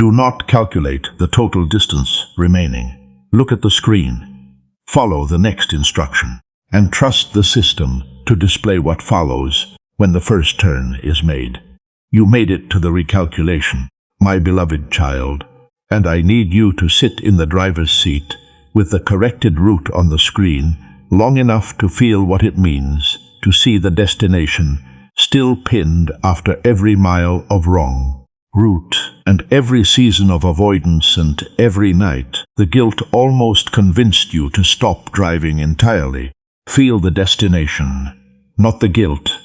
Do not calculate the total distance remaining. Look at the screen. Follow the next instruction, and trust the system to display what follows when the first turn is made. You made it to the recalculation, my beloved child, and I need you to sit in the driver's seat with the corrected route on the screen long enough to feel what it means to see the destination still pinned after every mile of wrong route and every season of avoidance and every night the guilt almost convinced you to stop driving entirely. Feel the destination, not the guilt,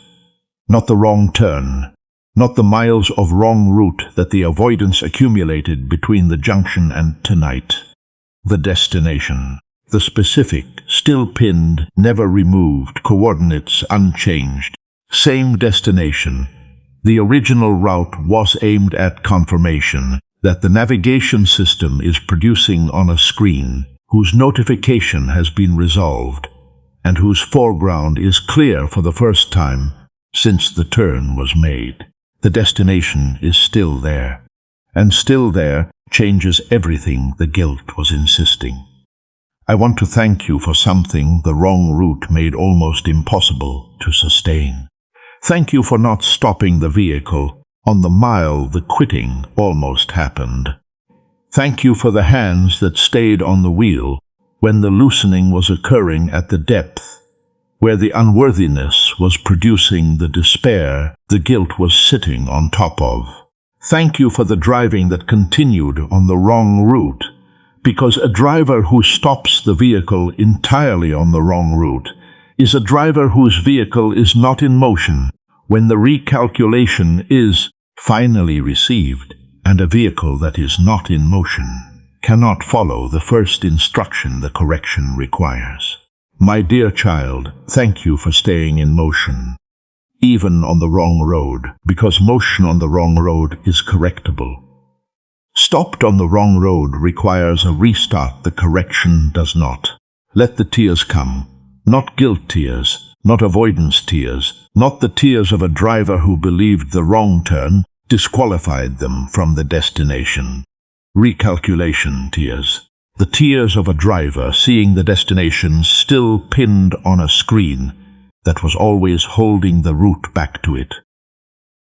not the wrong turn, not the miles of wrong route that the avoidance accumulated between the junction and tonight. The destination, the specific, still pinned, never removed, coordinates unchanged. Same destination. The original route was aimed at confirmation that the navigation system is producing on a screen whose notification has been resolved and whose foreground is clear for the first time since the turn was made. The destination is still there, and still there changes everything the guilt was insisting. I want to thank you for something the wrong route made almost impossible to sustain. Thank you for not stopping the vehicle on the mile the quitting almost happened. Thank you for the hands that stayed on the wheel when the loosening was occurring at the depth where the unworthiness was producing the despair the guilt was sitting on top of. Thank you for the driving that continued on the wrong route, because a driver who stops the vehicle entirely on the wrong route is a driver whose vehicle is not in motion when the recalculation is finally received, and a vehicle that is not in motion cannot follow the first instruction the correction requires. My dear child, thank you for staying in motion, even on the wrong road, because motion on the wrong road is correctable. Stopped on the wrong road requires a restart the correction does not. Let the tears come, not guilt tears, not avoidance tears, not the tears of a driver who believed the wrong turn disqualified them from the destination. Recalculation tears. The tears of a driver seeing the destination still pinned on a screen that was always holding the route back to it.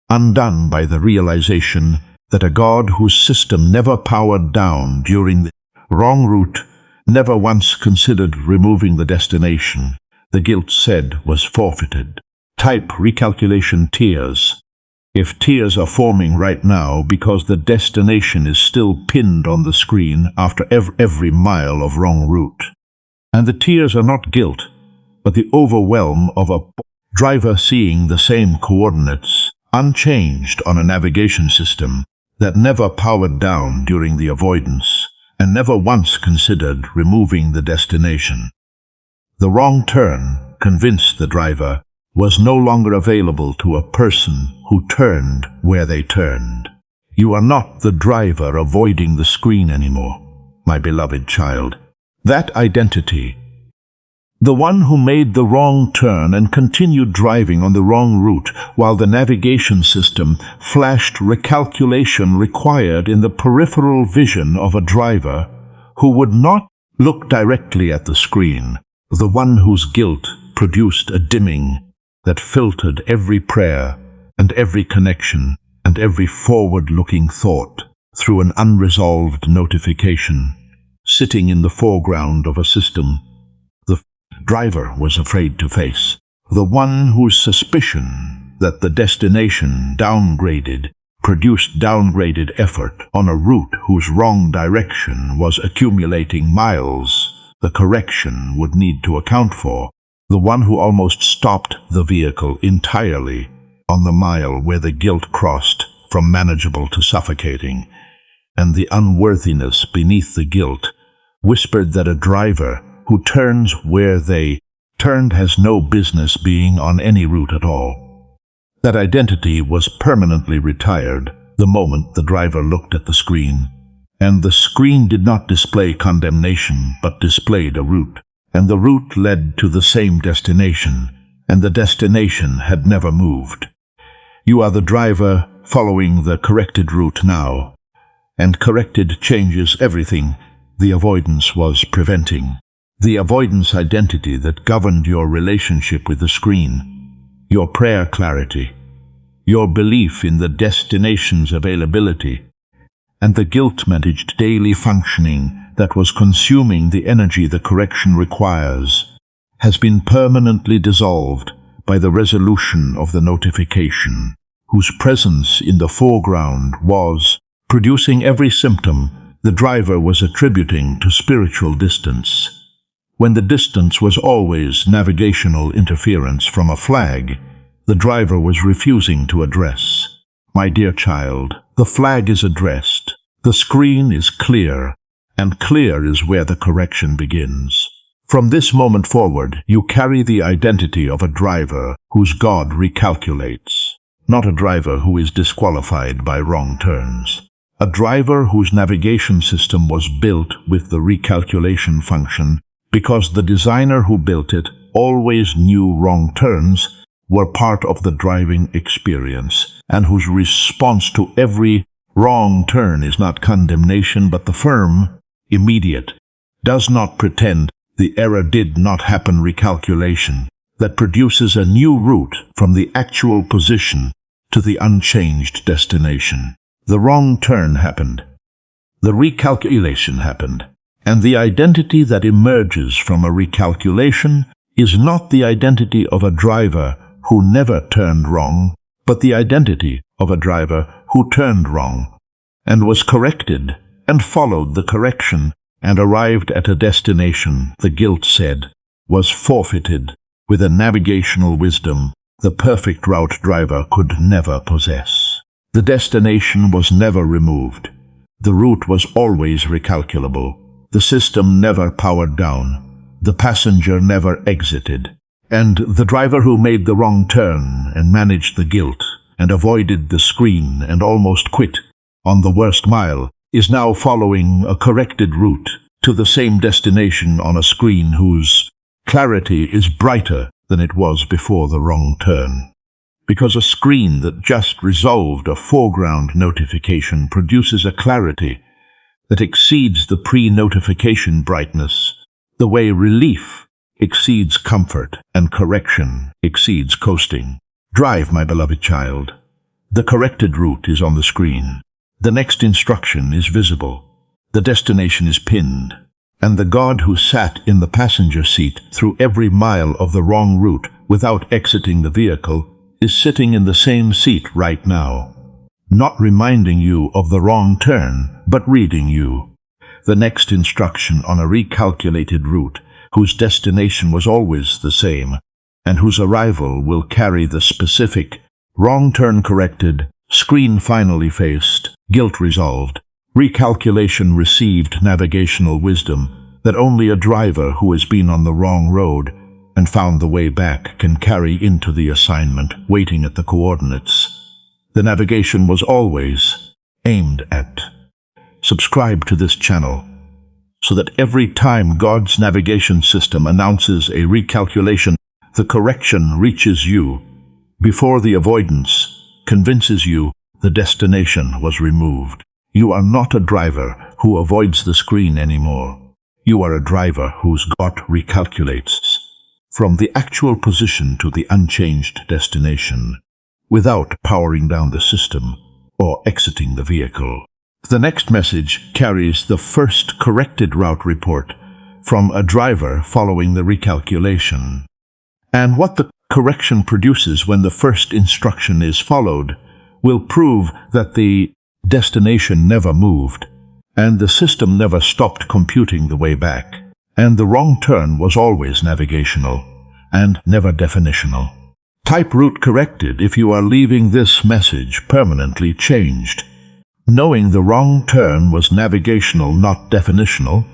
Undone by the realization that a God whose system never powered down during the wrong route never once considered removing the destination the guilt said was forfeited. Type recalculation tears. If tears are forming right now because the destination is still pinned on the screen after every mile of wrong route. And the tears are not guilt, but the overwhelm of a driver seeing the same coordinates unchanged on a navigation system that never powered down during the avoidance and never once considered removing the destination. The wrong turn convinced the driver was no longer available to a person who turned where they turned. You are not the driver avoiding the screen anymore, my beloved child. That identity, the one who made the wrong turn and continued driving on the wrong route while the navigation system flashed recalculation required in the peripheral vision of a driver who would not look directly at the screen, the one whose guilt produced a dimming that filtered every prayer and every connection and every forward-looking thought through an unresolved notification, sitting in the foreground of a system the driver was afraid to face, the one whose suspicion that the destination downgraded produced downgraded effort on a route whose wrong direction was accumulating miles the correction would need to account for, the one who almost stopped the vehicle entirely on the mile where the guilt crossed from manageable to suffocating, and the unworthiness beneath the guilt whispered that a driver who turns where they turned has no business being on any route at all. That identity was permanently retired the moment the driver looked at the screen, and the screen did not display condemnation but displayed a route. And the route led to the same destination, and the destination had never moved. You are the driver following the corrected route now, and corrected changes everything the avoidance was preventing. The avoidance identity that governed your relationship with the screen, your prayer clarity, your belief in the destination's availability, and the guilt-managed daily functioning that was consuming the energy the correction requires, has been permanently dissolved by the resolution of the notification, whose presence in the foreground was producing every symptom the driver was attributing to spiritual distance, when the distance was always navigational interference from a flag the driver was refusing to address. My dear child, the flag is addressed, the screen is clear, and clear is where the correction begins. From this moment forward, you carry the identity of a driver whose God recalculates, not a driver who is disqualified by wrong turns. A driver whose navigation system was built with the recalculation function because the designer who built it always knew wrong turns were part of the driving experience, and whose response to every wrong turn is not condemnation but the firm, immediate, does not pretend the error did not happen recalculation that produces a new route from the actual position to the unchanged destination. The wrong turn happened. The recalculation happened. And the identity that emerges from a recalculation is not the identity of a driver who never turned wrong, but the identity of a driver who turned wrong and was corrected and followed the correction and arrived at a destination the guilt said was forfeited with a navigational wisdom the perfect route driver could never possess. The destination was never removed. The route was always recalculable. The system never powered down. The passenger never exited. And the driver who made the wrong turn and managed the guilt and avoided the screen and almost quit on the worst mile is now following a corrected route to the same destination on a screen whose clarity is brighter than it was before the wrong turn. because a screen that just resolved a foreground notification produces a clarity that exceeds the pre-notification brightness, the way relief exceeds comfort and correction exceeds coasting. Drive, my beloved child. The corrected route is on the screen. The next instruction is visible. The destination is pinned. And the God who sat in the passenger seat through every mile of the wrong route without exiting the vehicle is sitting in the same seat right now, not reminding you of the wrong turn, but reading you. The next instruction on a recalculated route, whose destination was always the same, and whose arrival will carry the specific, wrong turn corrected, screen finally faced, guilt resolved, recalculation received navigational wisdom that only a driver who has been on the wrong road and found the way back can carry into the assignment waiting at the coordinates. The navigation was always aimed at. Subscribe to this channel so that every time God's navigation system announces a recalculation, the correction reaches you before the avoidance convinces you the destination was removed. You are not a driver who avoids the screen anymore. You are a driver whose God recalculates from the actual position to the unchanged destination, without powering down the system or exiting the vehicle. The next message carries the first corrected route report from a driver following the recalculation. And what the correction produces when the first instruction is followed will prove that the destination never moved, and the system never stopped computing the way back, and the wrong turn was always navigational and never definitional. Type route corrected if you are leaving this message permanently changed. Knowing the wrong turn was navigational, not definitional,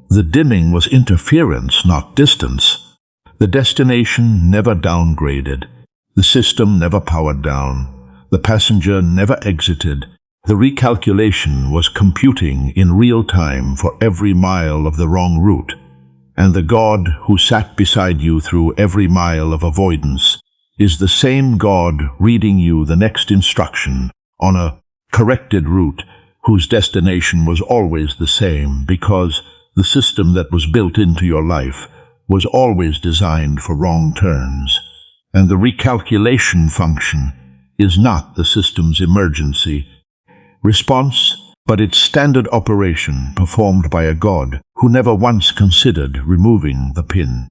the dimming was interference, not distance. The destination never downgraded, the system never powered down, the passenger never exited. The recalculation was computing in real time for every mile of the wrong route, and the God who sat beside you through every mile of avoidance is the same God reading you the next instruction on a corrected route whose destination was always the same, because the system that was built into your life was always designed for wrong turns, and the recalculation function is not the system's emergency response, but its standard operation performed by a God who never once considered removing the pin.